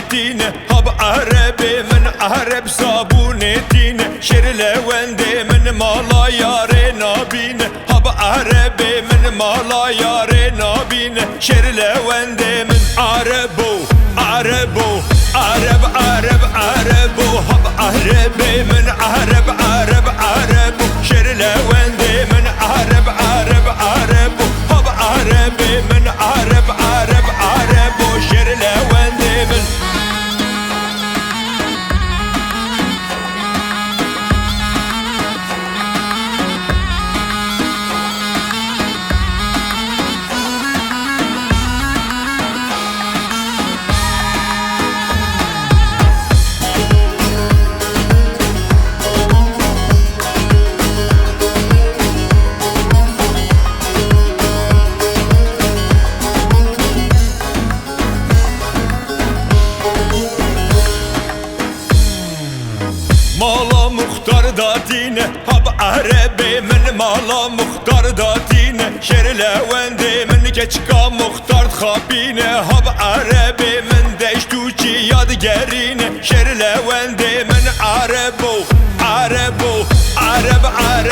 دينه هب عربي من عرب صابون دينه شر لوندي من مالا يارنا بينه هب عربي من مالا يارنا بينه شر لوندي من عربو عربو عرب عرب عربو هب عربي من عرب عرب عربو شر لوندي من عرب عرب عربو هب عربي من عرب عرب عربو شر لوندي من مالا مختار داتينه هب عربي من مالا مختار داتينه شر لوندي من keçka مختار خابينه هب عربي من دشتوچي يادگرينه شر لوندي من عربو عربو عرب عرب